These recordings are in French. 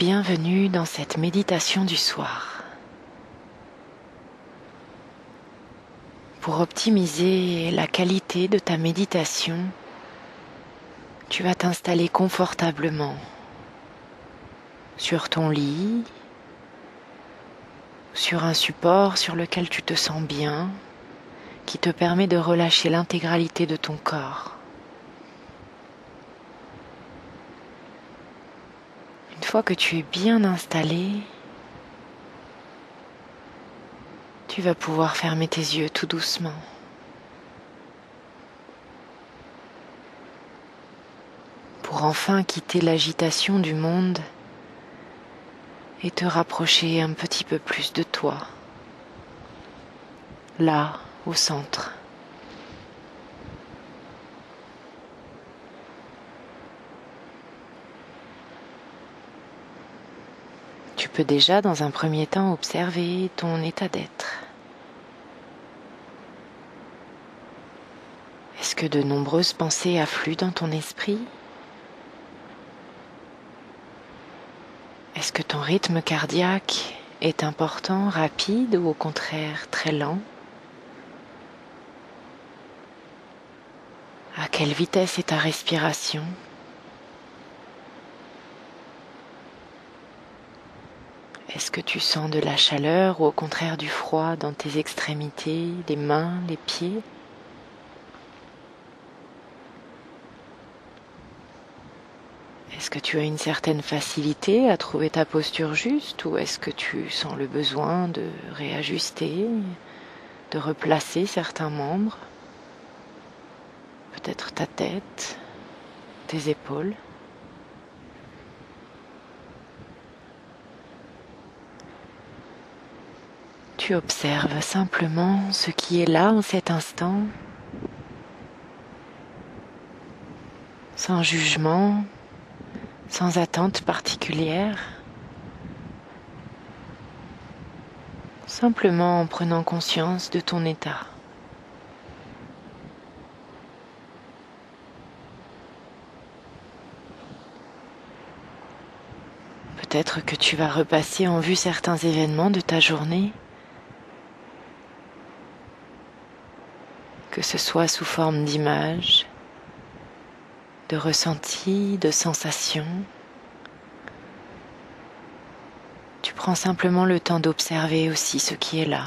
bienvenue dans cette méditation du soir. Pour optimiser la qualité de ta méditation, tu vas t'installer confortablement sur ton lit, sur un support sur lequel tu te sens bien, qui te permet de relâcher l'intégralité de ton corps. Une fois que tu es bien installé, tu vas pouvoir fermer tes yeux tout doucement. Pour enfin quitter l'agitation du monde et te rapprocher un petit peu plus de toi, là, au centre. Tu peux déjà, dans un premier temps, observer ton état d'être. Est-ce que de nombreuses pensées affluent dans ton esprit ? Est-ce que ton rythme cardiaque est important, rapide ou au contraire très lent ? À quelle vitesse est ta respiration ? Est-ce que tu sens de la chaleur ou au contraire du froid dans tes extrémités, les mains, les pieds ? Est-ce que tu as une certaine facilité à trouver ta posture juste ou est-ce que tu sens le besoin de réajuster, de replacer certains membres ? Peut-être ta tête, tes épaules. Tu observes simplement ce qui est là en cet instant, sans jugement, sans attente particulière, simplement en prenant conscience de ton état. Peut-être que tu vas repasser en vue certains événements de ta journée, que ce soit sous forme d'images, de ressentis, de sensations. Tu prends simplement le temps d'observer aussi ce qui est là.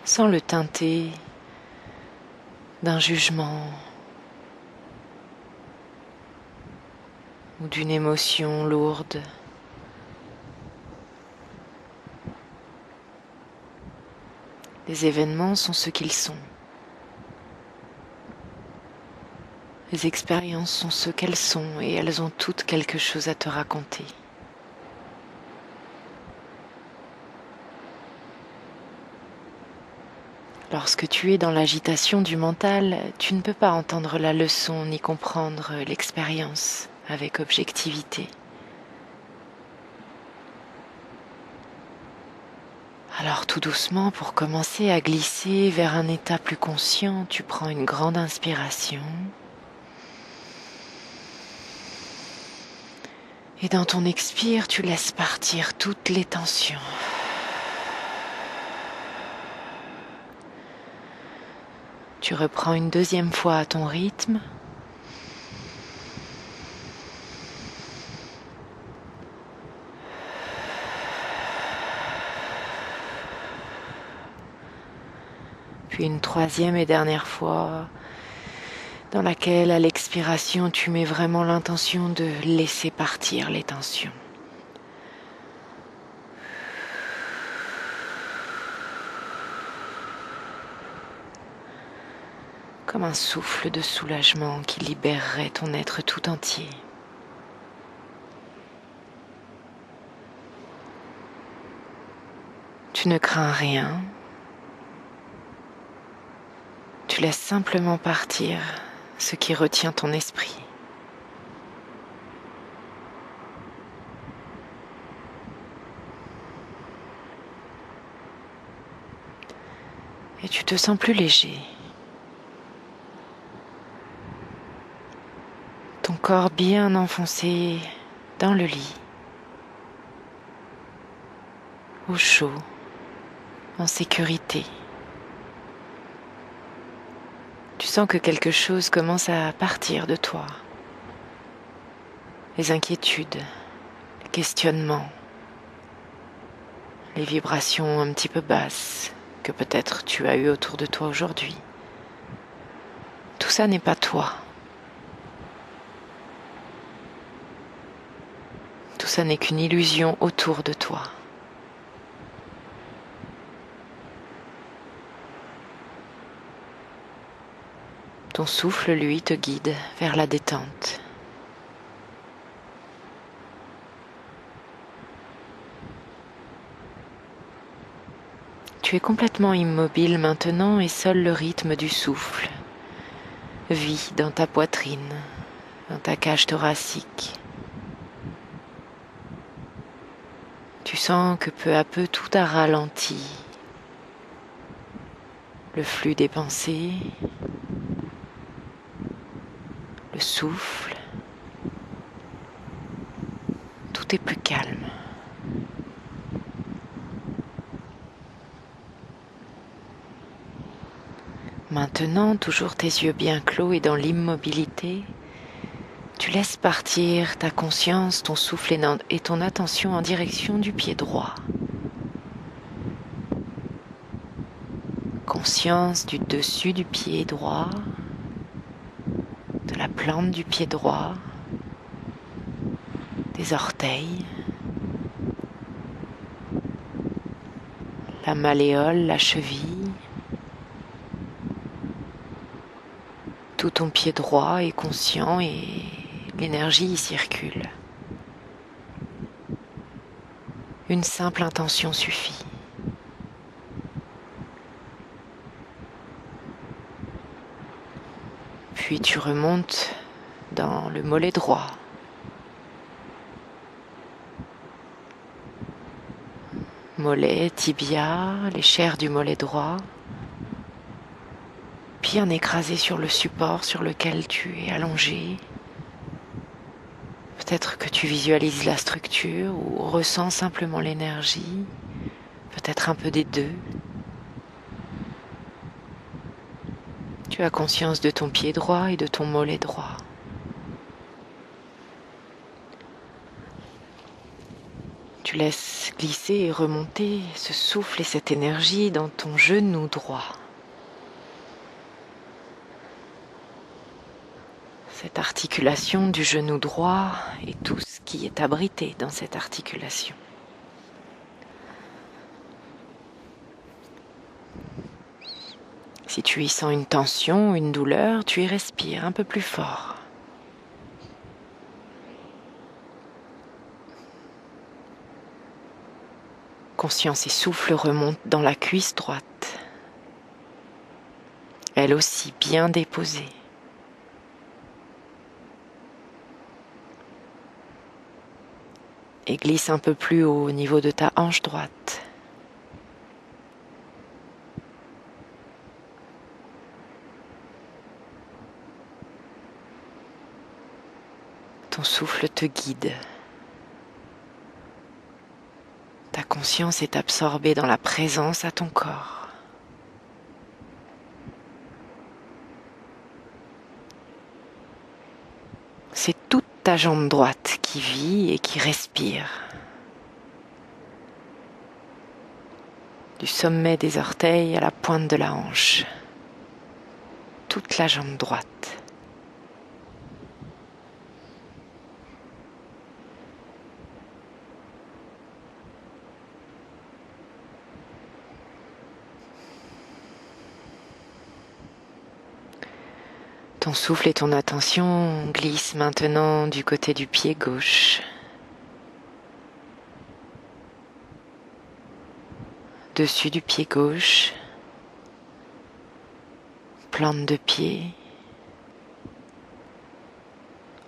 Sans le teinter d'un jugement ou d'une émotion lourde. Les événements sont ce qu'ils sont. Les expériences sont ce qu'elles sont et elles ont toutes quelque chose à te raconter. Lorsque tu es dans l'agitation du mental, tu ne peux pas entendre la leçon ni comprendre l'expérience avec objectivité. Alors tout doucement, pour commencer à glisser vers un état plus conscient, tu prends une grande inspiration. Et dans ton expire, tu laisses partir toutes les tensions. Tu reprends une deuxième fois à ton rythme. Puis une troisième et dernière fois, dans laquelle, à l'expiration, tu mets vraiment l'intention de laisser partir les tensions. Comme un souffle de soulagement qui libérerait ton être tout entier. Tu ne crains rien. Tu laisses simplement partir ce qui retient ton esprit. Et tu te sens plus léger. corps bien enfoncé dans le lit, au chaud, en sécurité. Tu sens que quelque chose commence à partir de toi. Les inquiétudes, les questionnements, les vibrations un petit peu basses que peut-être tu as eues autour de toi aujourd'hui. Tout ça n'est pas toi. Tout ça n'est qu'une illusion autour de toi. Ton souffle, lui, te guide vers la détente. Tu es complètement immobile maintenant et seul le rythme du souffle vit dans ta poitrine, dans ta cage thoracique. Tu sens que peu à peu tout a ralenti. Le flux des pensées, le souffle, tout est plus calme. Maintenant, toujours tes yeux bien clos et dans l'immobilité, tu laisses partir ta conscience, ton souffle et ton attention en direction du pied droit. Conscience du dessus du pied droit, de la plante du pied droit, des orteils, la malléole, la cheville. Tout ton pied droit est conscient et l'énergie y circule. Une simple intention suffit. Puis tu remontes dans le mollet droit. Mollet, tibia, les chairs du mollet droit, bien écrasé sur le support sur lequel tu es allongé. Peut-être que tu visualises la structure ou ressens simplement l'énergie, peut-être un peu des deux. Tu as conscience de ton pied droit et de ton mollet droit. Tu laisses glisser et remonter ce souffle et cette énergie dans ton genou droit. Cette articulation du genou droit et tout ce qui est abrité dans cette articulation. Si tu y sens une tension, une douleur, tu y respires un peu plus fort. Conscience et souffle remontent dans la cuisse droite, elle aussi bien déposée. Et glisse un peu plus haut au niveau de ta hanche droite. Ton souffle te guide. Ta conscience est absorbée dans la présence à ton corps. C'est toute ta jambe droite qui vit et qui respire. Du sommet des orteils à la pointe de la hanche. Toute la jambe droite. Ton souffle et ton attention glissent maintenant du côté du pied gauche. Dessus du pied gauche, plante de pied,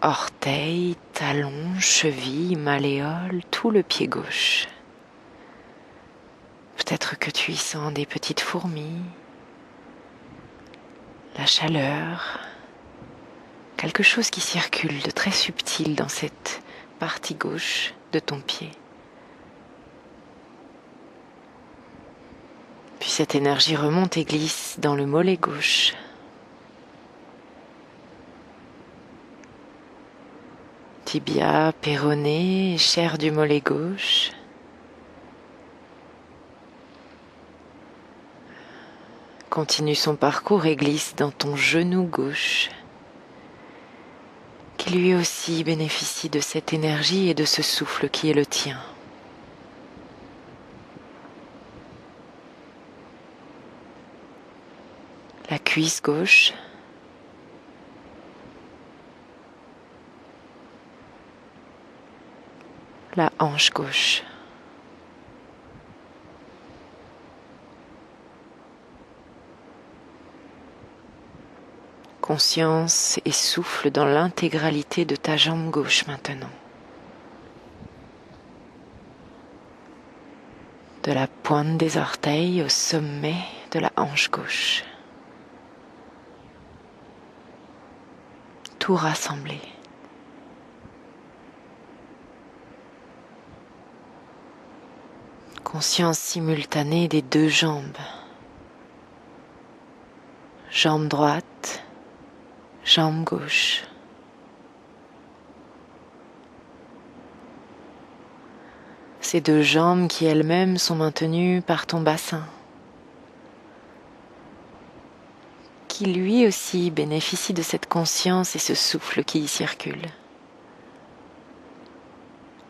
orteils, talons, chevilles, malléoles, tout le pied gauche. Peut-être que tu y sens des petites fourmis, la chaleur quelque chose qui circule de très subtil dans cette partie gauche de ton pied. Puis cette énergie remonte et glisse dans le mollet gauche. Tibia, péroné, chair du mollet gauche. Continue son parcours et glisse dans ton genou gauche, qui lui aussi bénéficie de cette énergie et de ce souffle qui est le tien. La cuisse gauche, la hanche gauche. Conscience et souffle dans l'intégralité de ta jambe gauche maintenant. De la pointe des orteils au sommet de la hanche gauche. Tout rassemblé. Conscience simultanée des deux jambes. Jambe droite, jambe gauche. Ces deux jambes qui elles-mêmes sont maintenues par ton bassin, qui lui aussi bénéficie de cette conscience et ce souffle qui y circule.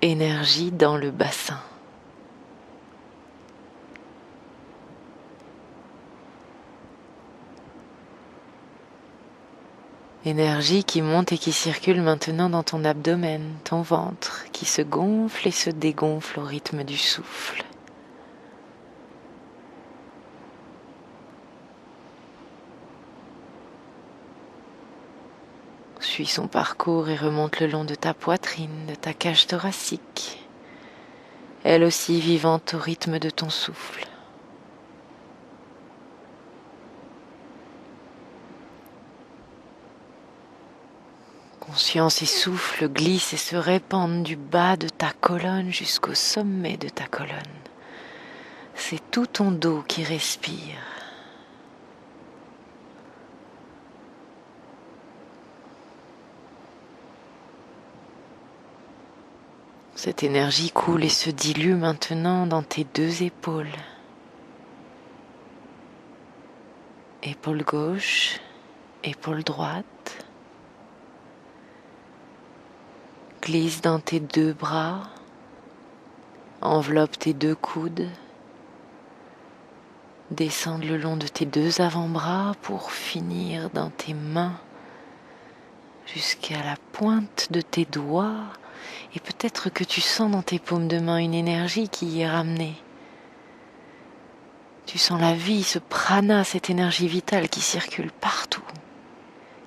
Énergie dans le bassin. Énergie qui monte et qui circule maintenant dans ton abdomen, ton ventre, qui se gonfle et se dégonfle au rythme du souffle. Suis son parcours et remonte le long de ta poitrine, de ta cage thoracique, elle aussi vivante au rythme de ton souffle. Conscience et souffle glissent et se répandent du bas de ta colonne jusqu'au sommet de ta colonne. C'est tout ton dos qui respire. Cette énergie coule et se dilue maintenant dans tes deux épaules. Épaule gauche, épaule droite. Glisse dans tes deux bras, enveloppe tes deux coudes, descend le long de tes deux avant-bras pour finir dans tes mains jusqu'à la pointe de tes doigts, et peut-être que tu sens dans tes paumes de main une énergie qui y est ramenée. Tu sens la vie, ce prana, cette énergie vitale qui circule partout,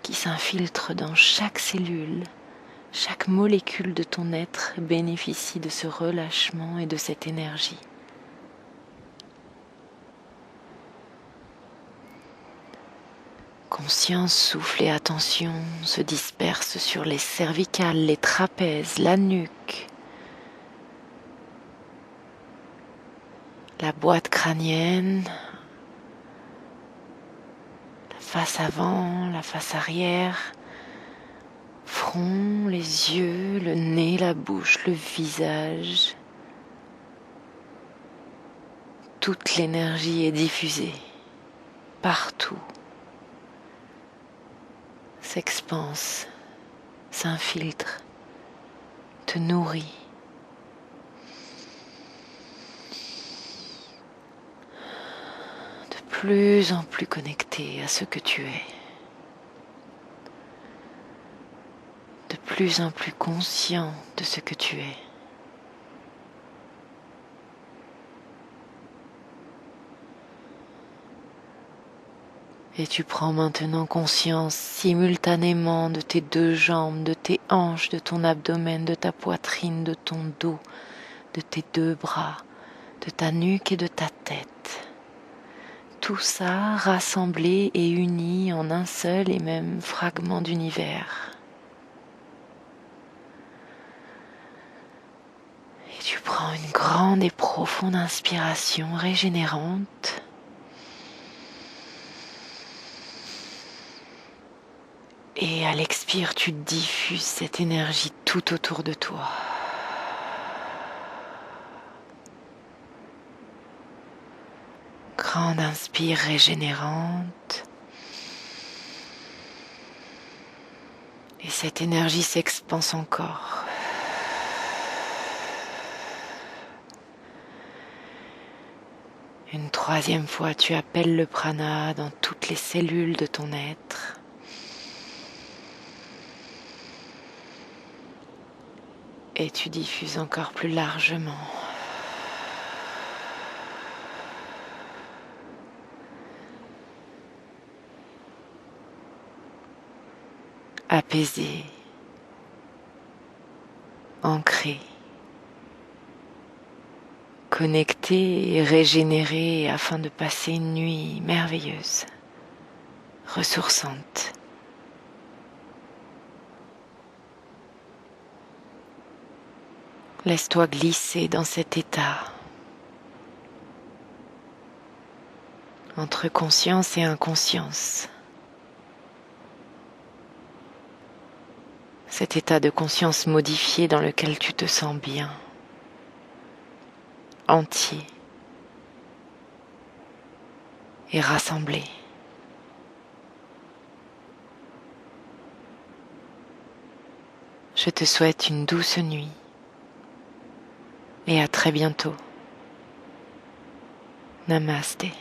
qui s'infiltre dans chaque cellule. Chaque molécule de ton être bénéficie de ce relâchement et de cette énergie. Conscience, souffle et attention se dispersent sur les cervicales, les trapèzes, la nuque, la boîte crânienne, la face avant, la face arrière, front, les yeux, le nez, la bouche, le visage. Toute l'énergie est diffusée partout, s'expanse, s'infiltre, te nourrit. De plus en plus connecté à ce que tu es. De plus en plus conscient de ce que tu es. Et tu prends maintenant conscience simultanément de tes deux jambes, de tes hanches, de ton abdomen, de ta poitrine, de ton dos, de tes deux bras, de ta nuque et de ta tête. Tout ça rassemblé et uni en un seul et même fragment d'univers. une grande et profonde inspiration régénérante. Et à l'expire, tu diffuses cette énergie tout autour de toi. Grande inspire régénérante. Et cette énergie s'expanse encore. Une troisième fois, tu appelles le prana dans toutes les cellules de ton être. Et tu diffuses encore plus largement. Apaisé, ancré, connecté et régénéré afin de passer une nuit merveilleuse, ressourçante. Laisse-toi glisser dans cet état entre conscience et inconscience. Cet état de conscience modifié dans lequel tu te sens bien, entier et rassemblé. Je te souhaite une douce nuit et à très bientôt. Namasté.